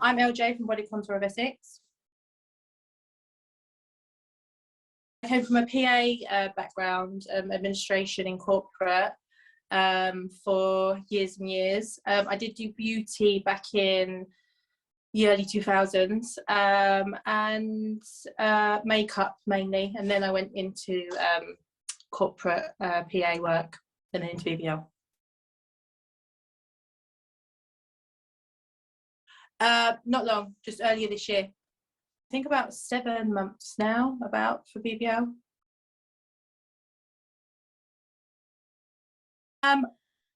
I'm LJ from Body Contour of Essex. I came from a PA background, administration in corporate, for years and years. I did do beauty back in the early 2000s, and makeup mainly, and then I went into corporate PA work and then into BBL. Not long, just earlier this year. I think about 7 months now, for BBL.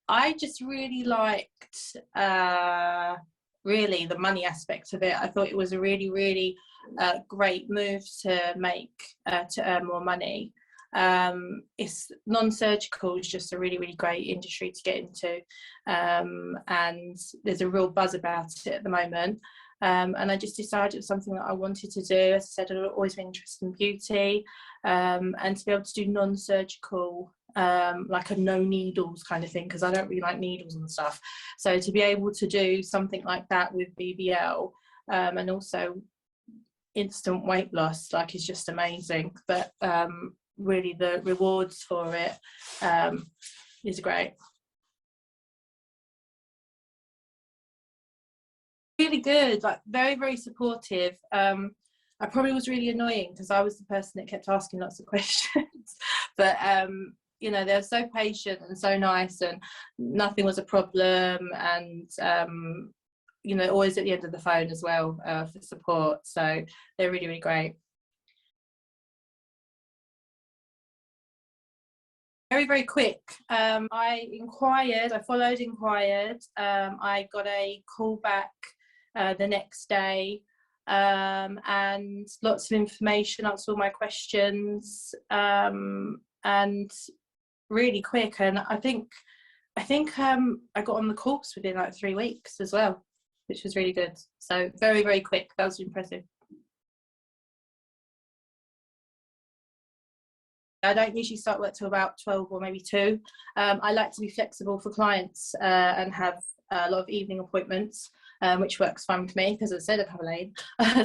I just really liked really the money aspect of it. I thought it was a really great move to make to earn more money. It's non-surgical is just a really great industry to get into, and there's a real buzz about it at the moment, and I just decided it was something that I wanted to do. As I said, I've always been interested in beauty, and to be able to do non-surgical, like a no needles kind of thing, because I don't really like needles and stuff, so to be able to do something like that with BBL, and also instant weight loss, like, is just amazing. But really the rewards for it is great. Really good, like very supportive. I probably was really annoying because I was the person that kept asking lots of questions, but you know, they're so patient and so nice, and nothing was a problem, and you know, always at the end of the phone as well for support, so they're really great. Very quick. I followed inquired, I got a call back the next day, and lots of information, answered all my questions, and really quick. And I think I got on the course within like 3 weeks as well, which was really good. So very quick. That was impressive. I don't usually start work till about 12 or maybe 2. I like to be flexible for clients and have a lot of evening appointments, which works fine for me because, as I said, I have a lane.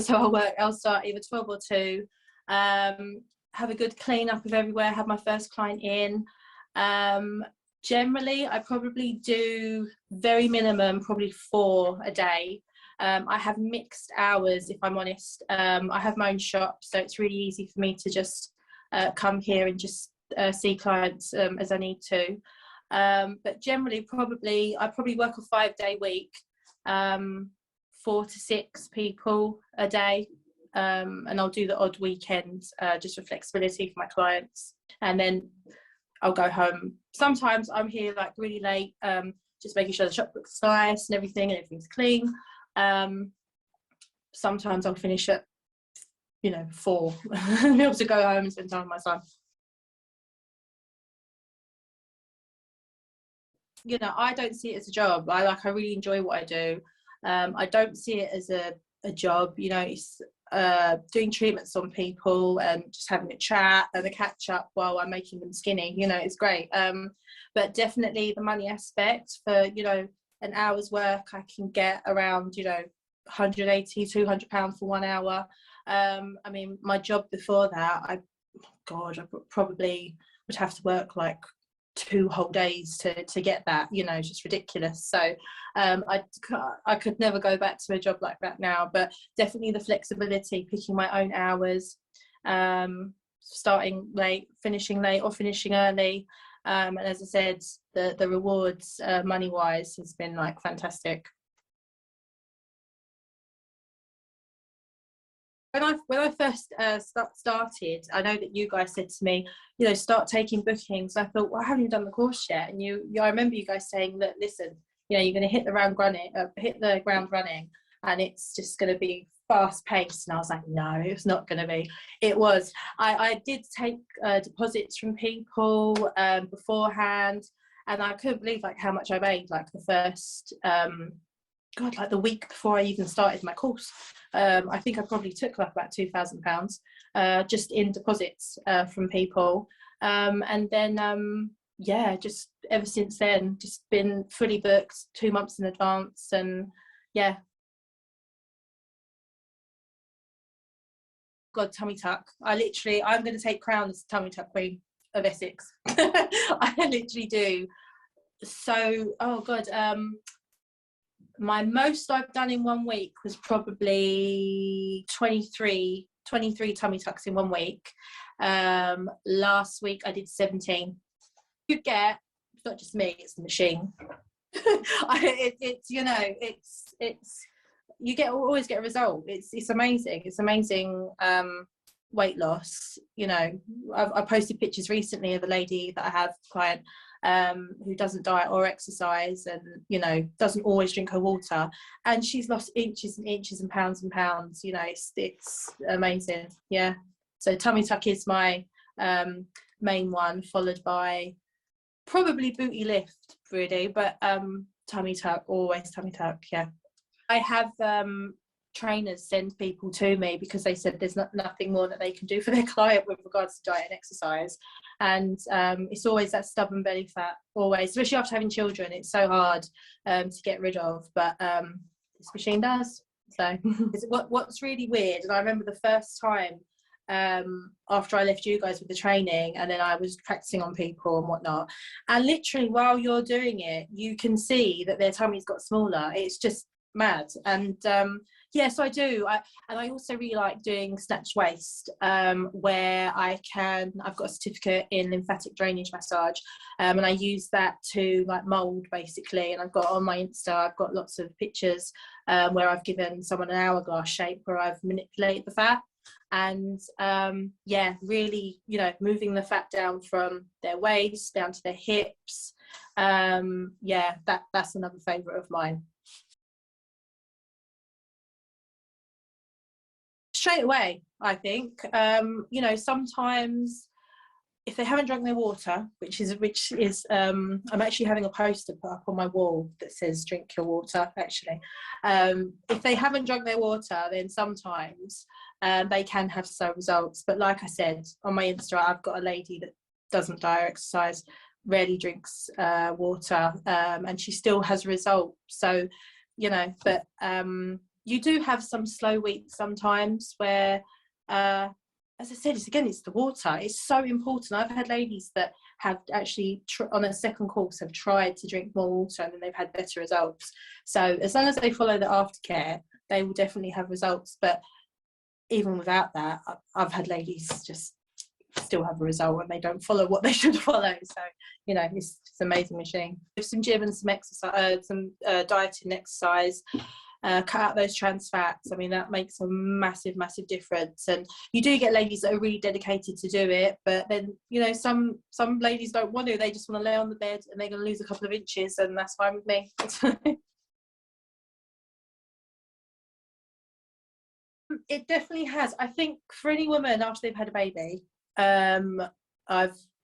So I'll start either 12 or 2, have a good clean up of everywhere, have my first client in. Generally, I probably do very minimum, probably 4 a day. I have mixed hours, if I'm honest. I have my own shop, so it's really easy for me to just come here and just see clients as I need to. But generally, I probably work a 5-day week, 4 to 6 people a day, and I'll do the odd weekends just for flexibility for my clients, and then I'll go home. Sometimes I'm here like really late, just making sure the shop looks nice and everything's clean. Sometimes I'll finish at 4 and be able to go home and spend time with my son. I don't see it as a job. I really enjoy what I do. I don't see it as a job. It's doing treatments on people and just having a chat and a catch up while I'm making them skinny. It's great. But definitely the money aspect, for an hour's work I can get around 180, 200 pounds for 1 hour. I mean, my job before that, I probably would have to work like 2 whole days to get that. It's just ridiculous. So I could never go back to a job like that now, but definitely the flexibility, picking my own hours, starting late, finishing late, or finishing early, and as I said, the rewards money wise has been like fantastic. When I first started, I know that you guys said to me, start taking bookings. I thought, well, I haven't even done the course yet. And I remember you guys saying that, listen, you're going to hit the ground running, and it's just going to be fast paced. And I was like, no, it's not going to be. It was. I did take deposits from people beforehand, and I couldn't believe like how much I made like the first like the week before I even started my course. I think I probably took like about £2,000 just in deposits from people, and then yeah, just ever since then just been fully booked 2 months in advance, and yeah, God, tummy tuck. I'm going to take crown as tummy tuck queen of Essex. I literally do. So, oh God, my most I've done in 1 week was probably 23 tummy tucks in 1 week. Last week I did 17. You get, it's not just me, it's the machine. It's you know, it's you always get a result. It's amazing. It's amazing weight loss. You know, I posted pictures recently of a lady that I have, client, who doesn't diet or exercise, and you know, doesn't always drink her water, and she's lost inches and inches and pounds. You know, it's amazing. Yeah. So tummy tuck is my main one, followed by probably booty lift, really, but tummy tuck, always tummy tuck. Yeah. I have trainers send people to me because they said there's nothing more that they can do for their client with regards to diet and exercise, and it's always that stubborn belly fat, always, especially after having children. It's so hard to get rid of, but this machine does. So what's really weird, and I remember the first time after I left you guys with the training, and then I was practicing on people and whatnot, and literally while you're doing it you can see that their tummy's got smaller. It's just mad. And yes, I do. I also really like doing snatch waist, where I've got a certificate in lymphatic drainage massage, and I use that to like mold basically, and I've got on my Insta, I've got lots of pictures where I've given someone an hourglass shape where I've manipulated the fat, and yeah, really, you know, moving the fat down from their waist down to their hips. Yeah, that's another favorite of mine. Straight away, I think. You know, sometimes if they haven't drunk their water, which is I'm actually having a poster put up on my wall that says drink your water, actually. If they haven't drunk their water, then sometimes they can have slow results. But like I said, on my Insta, I've got a lady that doesn't diet or exercise, rarely drinks water, and she still has results. So, you know, but you do have some slow weeks sometimes where, as I said, it's the water. It's so important. I've had ladies that have actually, on a second course, have tried to drink more water, and then they've had better results. So as long as they follow the aftercare, they will definitely have results. But even without that, I've had ladies just still have a result and they don't follow what they should follow. So, you know, it's an amazing machine. With some gym and some exercise, some dieting exercise, cut out those trans fats. I mean, that makes a massive difference. And you do get ladies that are really dedicated to do it, but then, you know, some ladies don't want to. They just want to lay on the bed and they're going to lose a couple of inches, and that's fine with me. It definitely has. I think for any woman after they've had a baby, I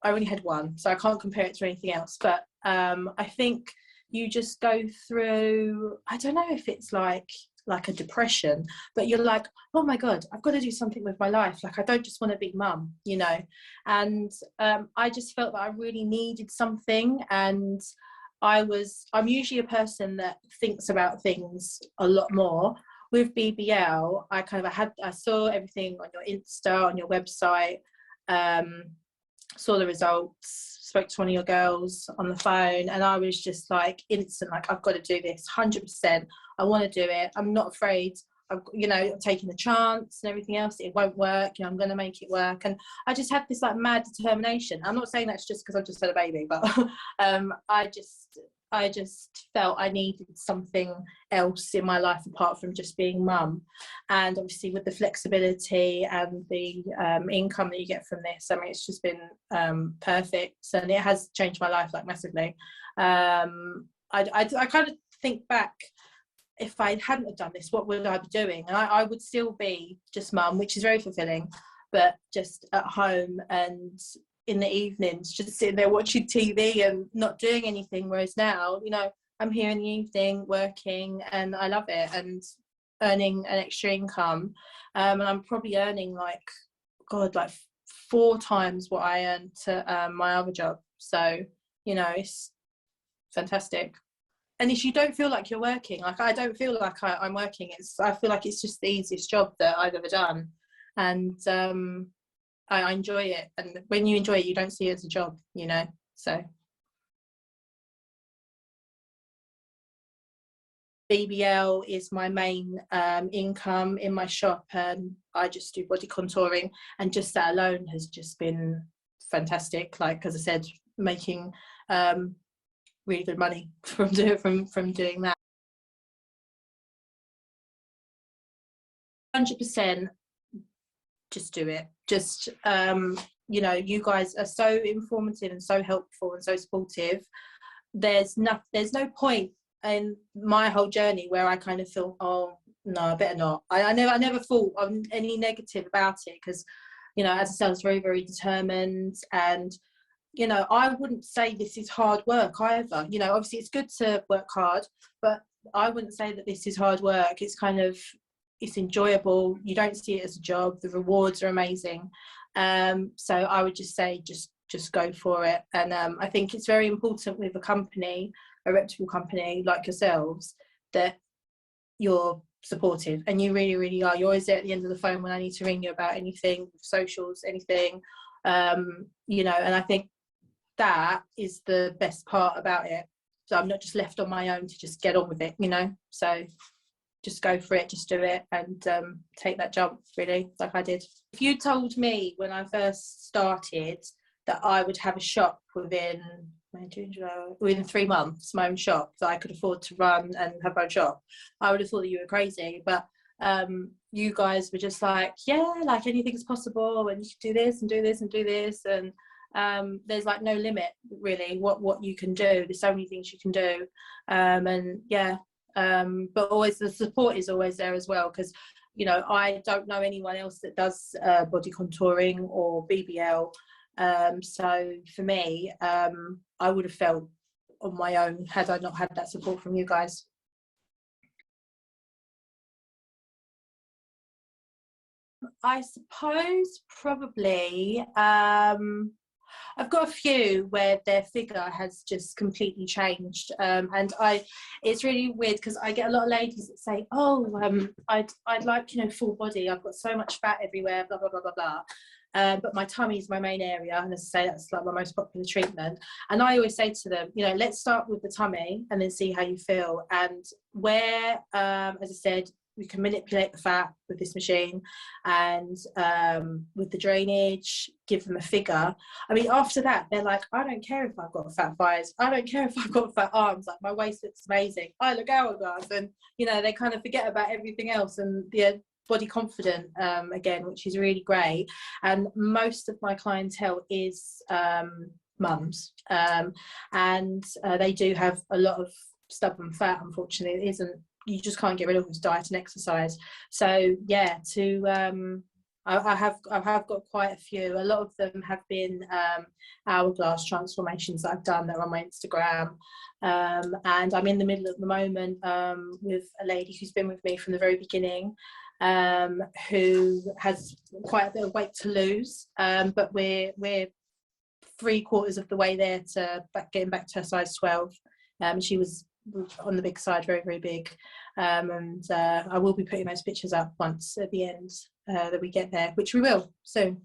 only had one, so I can't compare it to anything else, but I think you just go through, I don't know if it's like a depression, but you're like, oh my God, I've got to do something with my life. Like, I don't just want to be mum, you know. And I just felt that I really needed something. And I'm usually a person that thinks about things a lot more. With BBL, I saw everything on your Insta, on your website, saw the results, spoke to one of your girls on the phone, and I was just like instant, like, I've got to do this 100%. I want to do it. I'm not afraid. I'm taking a chance and everything else. It won't work. You know, I'm going to make it work. And I just had this like mad determination. I'm not saying that's just because I've just had a baby, but I just felt I needed something else in my life apart from just being mum. And obviously with the flexibility and the income that you get from this, I mean, it's just been perfect, and it has changed my life like massively. I kind of think back, if I hadn't have done this, what would I be doing? And I would still be just mum, which is very fulfilling, but just at home and in the evenings just sitting there watching TV and not doing anything. Whereas now, you know, I'm here in the evening working and I love it, and earning an extra income, and I'm probably earning like 4 times what I earned to my other job. So, you know, it's fantastic. And if you don't feel like you're working, like I don't feel like I'm working, I feel like it's just the easiest job that I've ever done. and I enjoy it. And when you enjoy it, you don't see it as a job, you know. So BBL is my main income in my shop, and I just do body contouring, and just that alone has just been fantastic. Like, as I said, making really good money from doing that. 100%, just do it. Just you know, you guys are so informative and so helpful and so supportive. There's no point in my whole journey where I kind of feel, oh no, I better not. I never thought of any negative about it, because, you know, as I said, I was very, very determined, and you know, I wouldn't say this is hard work either. You know, obviously it's good to work hard, but I wouldn't say that this is hard work. It's kind of, it's enjoyable. You don't see it as a job. The rewards are amazing. So I would just say, just go for it. And I think it's very important with a company, a reputable company like yourselves, that you're supportive, and you really, really are. You're always there at the end of the phone when I need to ring you about anything, socials, anything, you know, and I think that is the best part about it. So I'm not just left on my own to just get on with it, you know. So just go for it, just do it, and take that jump, really, like I did. If you told me when I first started that I would have a shop within 3 months, my own shop, that I could afford to run and have my own shop, I would have thought that you were crazy. But you guys were just like, yeah, like anything's possible, and you should do this and do this and do this, and there's like no limit really what you can do. There's so many things you can do, and yeah, but always the support is always there as well, because, you know, I don't know anyone else that does body contouring or BBL, so for me, I would have felt on my own had I not had that support from you guys. I suppose probably I've got a few where their figure has just completely changed, and it's really weird because I get a lot of ladies that say, oh, I'd like, you know, full body, I've got so much fat everywhere, blah blah blah blah blah, but my tummy is my main area, and as I say, that's like my most popular treatment. And I always say to them, you know, let's start with the tummy and then see how you feel, and where, as I said, we can manipulate the fat with this machine, and with the drainage, give them a figure. I mean, after that, they're like, I don't care if I've got fat thighs, I don't care if I've got fat arms, like my waist looks amazing, I look hourglass, and you know, they kind of forget about everything else, and the body confident again, which is really great. And most of my clientele is mums, and they do have a lot of stubborn fat, unfortunately. It isn't, you just can't get rid of it with diet and exercise. So yeah, I have got quite a few. A lot of them have been hourglass transformations that I've done that are on my Instagram, and I'm in the middle at the moment with a lady who's been with me from the very beginning, who has quite a bit of weight to lose, but we're 3/4 of the way there to getting back to her size 12. She was on the big side, very, very big, and I will be putting those pictures up once at the end that we get there, which we will soon.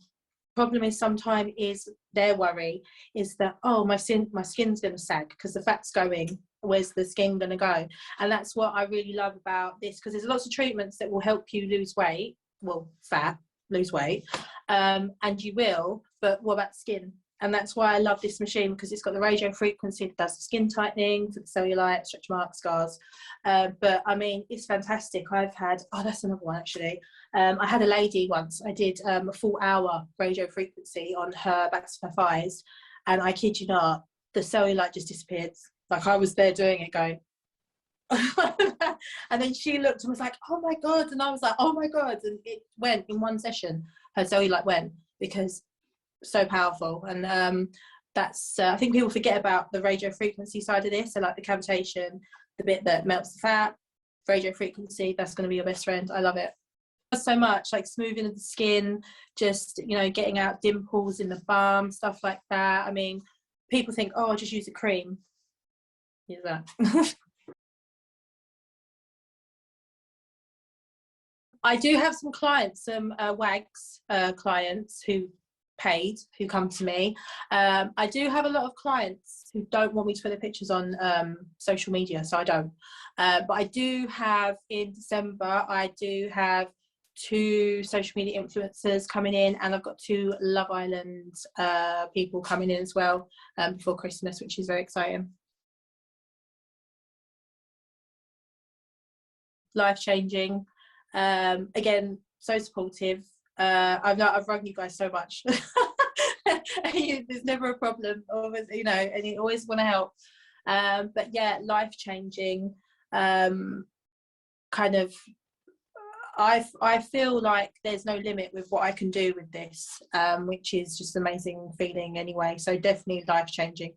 Problem is, sometimes is their worry is that, oh, my skin's going to sag because the fat's going, where's the skin going to go? And that's what I really love about this, because there's lots of treatments that will help you lose weight, well, lose weight, and you will, but what about skin? And that's why I love this machine, because it's got the radio frequency that does the skin tightening for the cellulite, stretch marks, scars. But I mean, it's fantastic. I've had, oh, that's another one actually. I had a lady once, I did a full hour radio frequency on her backs of her thighs, and I kid you not, the cellulite just disappeared. Like, I was there doing it going, and then she looked and was like, oh my God. And I was like, oh my God. And it went in one session, her cellulite went, because so powerful. And that's I think people forget about the radio frequency side of this. So like the cavitation, the bit that melts the fat, radio frequency, that's going to be your best friend. I love it so much, like smoothing of the skin, just, you know, getting out dimples in the bum, stuff like that. I mean, people think, oh, just use a cream. Use that. I do have some clients, some WAGs clients who paid, who come to me. I do have a lot of clients who don't want me to put their pictures on social media, so I don't. But I do have, in December, I do have 2 social media influencers coming in, and I've got 2 Love Island people coming in as well before Christmas, which is very exciting. Life-changing. Again, so supportive. I've rung you guys so much. There's never a problem, always, you know, and you always want to help. But yeah, life-changing. Kind of, I feel like there's no limit with what I can do with this, which is just an amazing feeling anyway. So definitely life-changing.